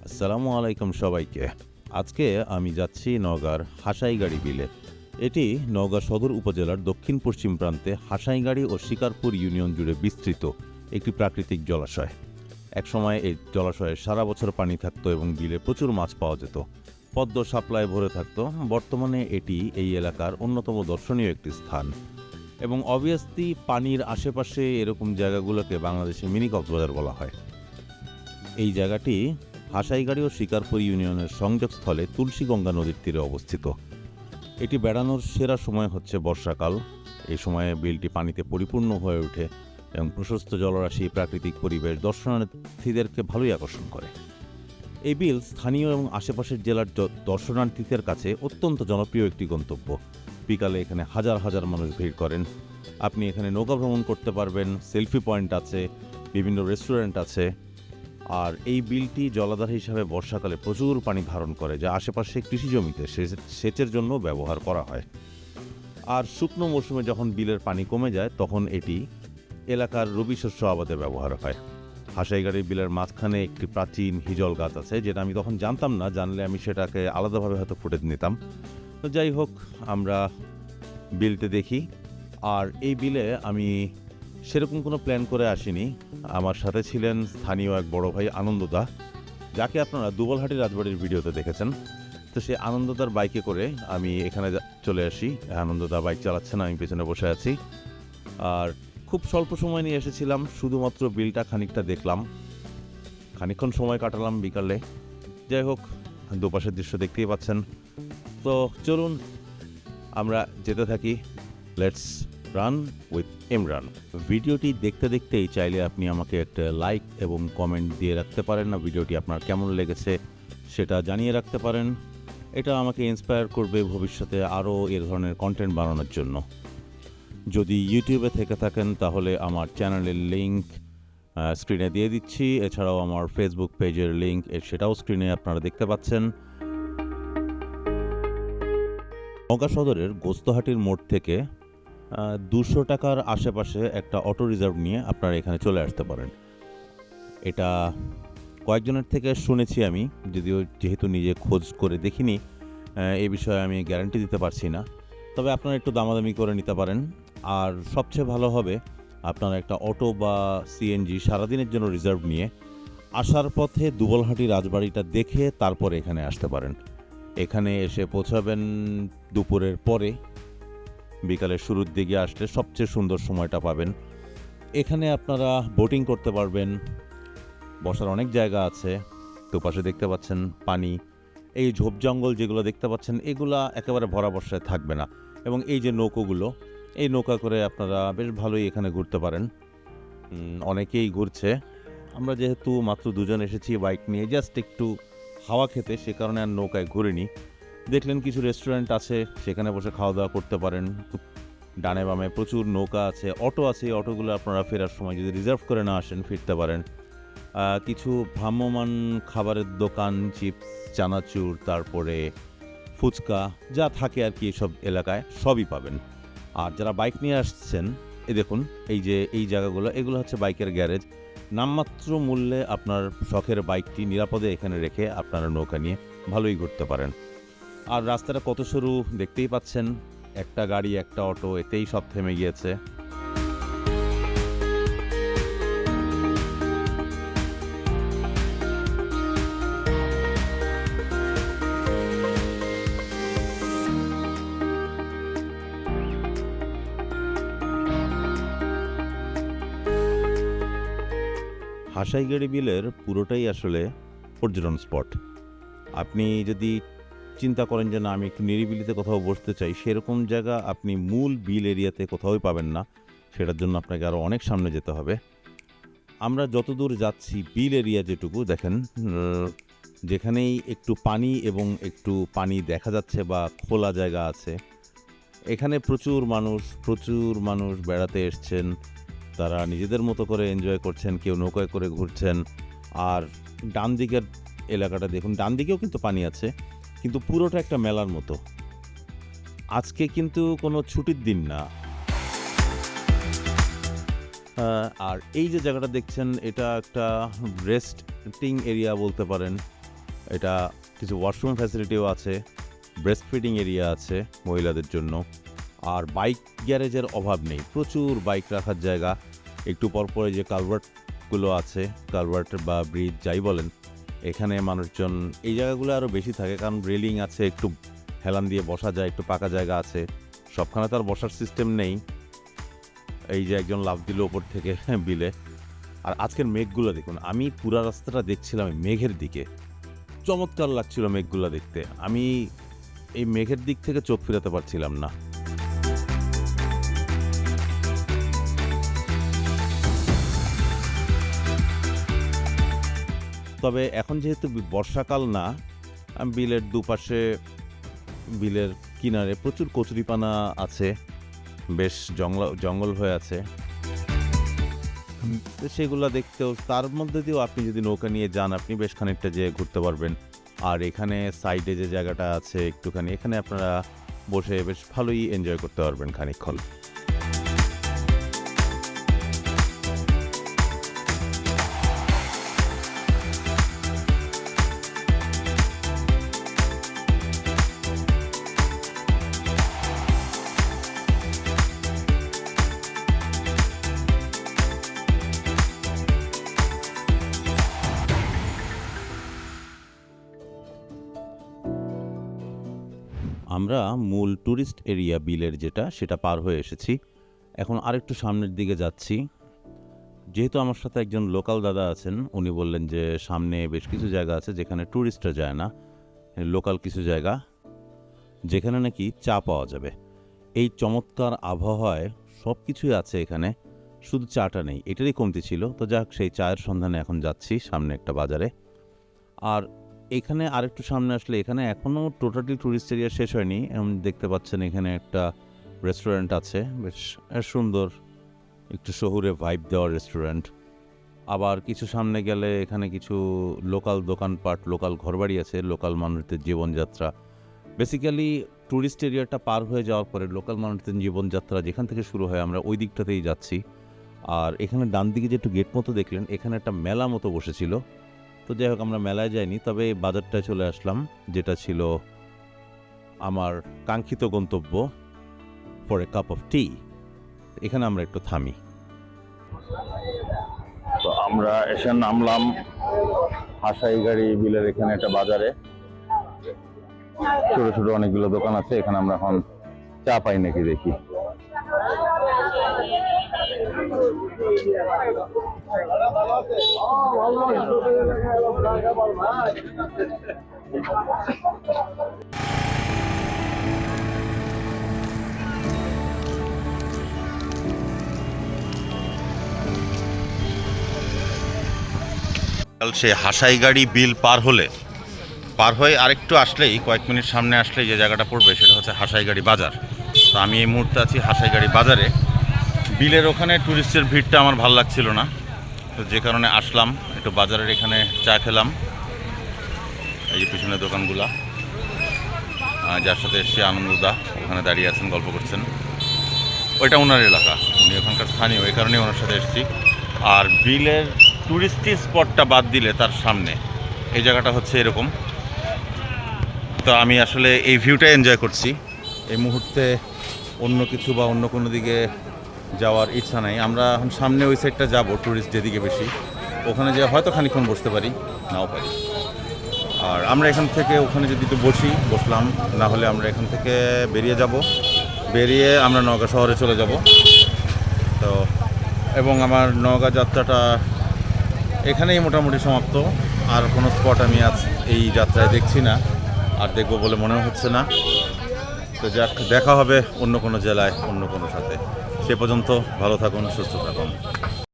আসসালামু আলাইকুম সবাইকে। আজকে আমি যাচ্ছি নওগাঁর হাসাইগাড়ি বিলে। এটি নওগাঁ সদর উপজেলার দক্ষিণ-পশ্চিম প্রান্তে হাসাইগাড়ি ও শিকারপুর ইউনিয়ন জুড়ে বিস্তৃত একটি প্রাকৃতিক জলাশয়। একসময় এই জলাশয়ে সারা বছর পানি থাকত এবং বিলে প্রচুর মাছ পাওয়া যেত। পদ্ম শাপলায় ভরে থাকত। বর্তমানে এটি এই এলাকার অন্যতম দর্শনীয় একটি স্থান এবং অবভিয়াসলি পানির আশেপাশে এরকম জায়গাগুলোকে বাংলাদেশে মিনি কক্সবাজার বলা হয়। এই জায়গাটি হাসাইগাড়ি ও শিকারপুর ইউনিয়নের সংযোগস্থলে তুলসীগঙ্গা নদীর তীরে অবস্থিত। এটি বেড়ানোর সেরা সময় হচ্ছে বর্ষাকাল। এই সময়ে বিলটি পানিতে পরিপূর্ণ হয়ে ওঠে এবং প্রশস্ত জলরাশি, প্রাকৃতিক পরিবেশ দর্শনার্থীদেরকে ভালোই আকর্ষণ করে। এই বিল স্থানীয় এবং আশেপাশের জেলার দর্শনার্থীদের কাছে অত্যন্ত জনপ্রিয় একটি গন্তব্য। বিকালে এখানে হাজার হাজার মানুষ ভিড় করেন। আপনি এখানে নৌকা ভ্রমণ করতে পারবেন, সেলফি পয়েন্ট আছে, বিভিন্ন রেস্টুরেন্ট আছে। আর এই বিলটি জলাধার হিসাবে বর্ষাকালে প্রচুর পানি ধারণ করে, যা আশেপাশে কৃষি জমিতে সেচের জন্য ব্যবহার করা হয়। আর শুকনো মৌসুমে যখন বিলের পানি কমে যায় তখন এটি এলাকার রবি শস্য আবাদে ব্যবহার হয়। হাসাইগাড়ি বিলের মাঝখানে একটি প্রাচীন হিজল গাছ আছে, যেটা আমি তখন জানতাম না। জানলে আমি সেটাকে আলাদাভাবে হয়তো ফুটেজ নিতাম। তো যাই হোক, আমরা বিলতে দেখি। আর এই বিলে আমি সেরকম কোনো প্ল্যান করে আসিনি। আমার সাথে ছিলেন স্থানীয় এক বড় ভাই আনন্দদা, যাকে আপনারা দুবলহাটি রাজবাড়ির ভিডিওতে দেখেছেন। তো সেই আনন্দদার বাইকে করে আমি এখানে চলে আসি। আনন্দদা বাইক চালাচ্ছেন, আমি পেছনে বসে আছি। আর খুব স্বল্প সময় নিয়ে এসেছিলাম, শুধুমাত্র বিলটা খানিকটা দেখলাম, খানিকক্ষণ সময় কাটালাম বিকালে। যাই হোক, দুপাশের দৃশ্য দেখতেই পাচ্ছেন। তো চলুন আমরা যেতে থাকি। Let's run with Imran. ভিডিওটি দেখতে দেখতেই চাইলে আপনি আমাকে একটা লাইক এবং কমেন্ট দিয়ে রাখতে পারেন। না, ভিডিওটি আপনার কেমন লেগেছে সেটা জানিয়ে রাখতে পারেন। এটা আমাকে ইন্সপায়ার করবে ভবিষ্যতে আরও এ ধরনের কন্টেন্ট বানানোর জন্য। যদি ইউটিউবে থেকে থাকেন তাহলে আমার চ্যানেলের লিঙ্ক স্ক্রিনে দিয়ে দিচ্ছি। এছাড়াও আমার ফেসবুক পেজের লিঙ্ক সেটাও স্ক্রিনে আপনারা দেখতে পাচ্ছেন। নওগাঁ সদরের গোস্তহাটির মোড় থেকে 200 টাকার আশেপাশে একটা অটো রিজার্ভ নিয়ে আপনারা এখানে চলে আসতে পারেন। এটা কয়েকজনের থেকে শুনেছি আমি, যদিও যেহেতু নিজে খোঁজ করে দেখিনি এই বিষয়ে আমি গ্যারান্টি দিতে পারছি না। তবে আপনারা একটু দামাদামি করে নিতে পারেন। আর সবচেয়ে ভালো হবে আপনারা একটা অটো বা সিএনজি সারাদিনের জন্য রিজার্ভ নিয়ে আসার পথে দুবলহাটি রাজবাড়িটা দেখে তারপরে এখানে আসতে পারেন। এখানে এসে পৌঁছাবেন দুপুরের পরে। বিকালের শুরুর দিকে আসলে সবচেয়ে সুন্দর সময়টা পাবেন। এখানে আপনারা বোটিং করতে পারবেন, বসার অনেক জায়গা আছে। দুপাশে দেখতে পাচ্ছেন পানি। এই ঝোপ জঙ্গল যেগুলো দেখতে পাচ্ছেন এগুলা একেবারে ভরা বর্ষায় থাকবে না। এবং এই যে নৌকোগুলো, এই নৌকা করে আপনারা বেশ ভালোই এখানে ঘুরতে পারেন। অনেকেই ঘুরছে। আমরা যেহেতু মাত্র দুজন এসেছি বাইক নিয়ে জাস্ট একটু হাওয়া খেতে, সে কারণে আর নৌকায় ঘুরিনি। দেখলেন কিছু রেস্টুরেন্ট আছে, সেখানে বসে খাওয়া দাওয়া করতে পারেন। ডানে বামে প্রচুর নৌকা আছে, অটো আছে। এই অটোগুলো আপনারা ফেরার সময় যদি রিজার্ভ করে না আসেন ফিরতে পারেন। কিছু ভ্রাম্যমান খাবারের দোকান, চিপস, চানাচুর, তারপরে ফুচকা যা থাকে আর কি এসব এলাকায় সবই পাবেন। আর যারা বাইক নিয়ে আসছেন, দেখুন এই যে এই জায়গাগুলো, এগুলো হচ্ছে বাইকের গ্যারেজ। নামমাত্র মূল্যে আপনার শখের বাইকটি নিরাপদে এখানে রেখে আপনারা নৌকা নিয়ে ভালোই ঘুরতে পারেন। আর রাস্তাটা কত সরু দেখতেই পাচ্ছেন। একটা গাড়ি, একটা অটো, এতেই সব থেমে গিয়েছে। হাসাইগাড়ি বিলের পুরোটাই আসলে পর্যটন স্পট। আপনি যদি চিন্তা করেন যে না, আমি একটু নিরিবিলিতে কোথাও বসতে চাই, সেরকম জায়গা আপনি মূল বিল এরিয়াতে কোথাওই পাবেন না। সেটার জন্য আপনাকে আরও অনেক সামনে যেতে হবে। আমরা যতদূর যাচ্ছি বিল এরিয়া যেটুকু দেখেন, যেখানেই একটু পানি এবং একটু পানি দেখা যাচ্ছে বা খোলা জায়গা আছে, এখানে প্রচুর মানুষ বেড়াতে এসছেন। তারা নিজেদের মতো করে এনজয় করছেন, কেউ নৌকায় করে ঘুরছেন। আর ডান দিকের এলাকাটা দেখুন, ডান দিকেও কিন্তু পানি আছে, কিন্তু পুরোটা একটা মেলার মতো। আজকে কিন্তু কোনো ছুটির দিন না। আর এই যে জায়গাটা দেখছেন, এটা একটা রেস্টিং এরিয়া বলতে পারেন। এটা কিছু ওয়াশরুম ফ্যাসিলিটিও আছে, ব্রেস্ট ফিডিং এরিয়া আছে মহিলাদের জন্য। আর বাইক গ্যারেজের অভাব নেই, প্রচুর বাইক রাখার জায়গা। একটু পরপরে যে কালভার্টগুলো আছে, কালভার্ট বা ব্রিজ যাই বলেন, এখানে মানুষজন এই জায়গাগুলো আরও বেশি থাকে, কারণ রেলিং আছে, একটু হেলান দিয়ে বসা যায়, একটু পাকা জায়গা আছে। সবখানে তো আর বসার সিস্টেম নেই। এই যে একজন লাফ দিল ওপর থেকে বিলে। আর আজকের মেঘগুলো দেখুন, আমি পুরা রাস্তাটা দেখছিলাম মেঘের দিকে, চমৎকার লাগছিল মেঘগুলো দেখতে। আমি এই মেঘের দিক থেকে চোখ ফিরাতে পারছিলাম না। তবে এখন যেহেতু বর্ষাকাল না, বিলের দুপাশে, বিলের কিনারে প্রচুর কচুরিপানা আছে, বেশ জঙ্গল হয়ে আছে, সেগুলো দেখতেও, তার মধ্যে দিয়েও আপনি যদি নৌকা নিয়ে যান, আপনি বেশ খানিকটা যেয়ে ঘুরতে পারবেন। আর এখানে সাইডে যে জায়গাটা আছে একটুখানি, এখানে আপনারা বসে বেশ ভালোই এনজয় করতে পারবেন খানিকক্ষণ। আমরা মূল ট্যুরিস্ট এরিয়া বিলের যেটা, সেটা পার হয়ে এসেছি। এখন আরেকটু সামনের দিকে যাচ্ছি। যেহেতু আমার সাথে একজন লোকাল দাদা আছেন, উনি বললেন যে সামনে বেশ কিছু জায়গা আছে যেখানে ট্যুরিস্টরা যায় না, লোকাল কিছু জায়গা যেখানে নাকি চা পাওয়া যাবে। এই চমৎকার আবহাওয়ায় সব কিছুই আছে এখানে, শুধু চাটা নেই, এটারই কমতি ছিল। তো যাক, সেই চায়ের সন্ধানে এখন যাচ্ছি সামনে একটা বাজারে। আর এখানে আরেকটু সামনে আসলে, এখানে এখনও টোটালি ট্যুরিস্ট এরিয়া শেষ হয়নি। দেখতে পাচ্ছেন এখানে একটা রেস্টুরেন্ট আছে, বেশ সুন্দর, একটু শহুরে ভাইব দেওয়ার রেস্টুরেন্ট। আবার কিছু সামনে গেলে এখানে কিছু লোকাল দোকানপাট, লোকাল ঘরবাড়ি আছে, লোকাল মানুষদের জীবনযাত্রা। বেসিক্যালি ট্যুরিস্ট এরিয়াটা পার হয়ে যাওয়ার পরে লোকাল মানুষদের জীবনযাত্রা যেখান থেকে শুরু হয়, আমরা ওই দিকটাতেই যাচ্ছি। আর এখানে ডান দিকে যে একটু গেট মতো দেখলেন, এখানে একটা মেলা মতো বসেছিল। তো যাই হোক, আমরা মেলায় যাইনি, তবে এই বাজারটায় চলে আসলাম, যেটা ছিল আমার কাঙ্ক্ষিত গন্তব্য, ফর এ কাপ অফ টি। এখানে আমরা একটু থামি। তো আমরা এসে নামলাম হাসাইগাড়ি বিলের এখানে একটা বাজারে। ছোট ছোট অনেকগুলো দোকান আছে, এখানে আমরা এখন চা পাই নাকি দেখি। সে হাসাইগাড়ি বিল পার হয়ে আরেকটু আসলেই, কয়েক মিনিট সামনে আসলেই যে জায়গাটা পড়বে সেটা হচ্ছে হাসাইগাড়ি বাজার। তো আমি এই মুহূর্তে আছি হাসাইগাড়ি বাজারে। বিলের ওখানে ট্যুরিস্টের ভিড়টা আমার ভালো লাগছিল না, তো যে কারণে আসলাম একটু বাজারের এখানে চা খেলাম। এই যে পিছনে দোকানগুলা, যার সাথে এসে আনন্দদা ওখানে দাঁড়িয়ে আছেন, গল্প করছেন। ওইটা ওনার এলাকা, উনি ওখানকার স্থানীয়, এই কারণেই ওনার সাথে এসেছি। আর বিলের ট্যুরিস্টি স্পটটা বাদ দিলে তার সামনে এই জায়গাটা হচ্ছে এরকম। তো আমি আসলে এই ভিউটা এনজয় করছি। এই মুহূর্তে অন্য কিছু বা অন্য কোনো দিকে যাওয়ার ইচ্ছা নাই। আমরা এখন সামনে ওই সাইডটা যাব, ট্যুরিস্ট যেদিকে বেশি, ওখানে যে হয়তো খানিকক্ষণ বসতে পারি, নাও পারি। আর আমরা এখান থেকে ওখানে যদি একটু বসলাম, না হলে আমরা এখান থেকে বেরিয়ে আমরা নওগাঁ শহরে চলে যাব। তো এবং আমার নওগাঁ যাত্রাটা এখানেই মোটামুটি সমাপ্ত। আর কোনো স্পট আমি আজ এই যাত্রায় দেখছি না, আর দেখবো বলে মনে হচ্ছে না। তো যাক, দেখা হবে অন্য কোনো জেলায়, অন্য কোনো সাথে। সে পর্যন্ত ভালো থাকুন, সুস্থ থাকুন।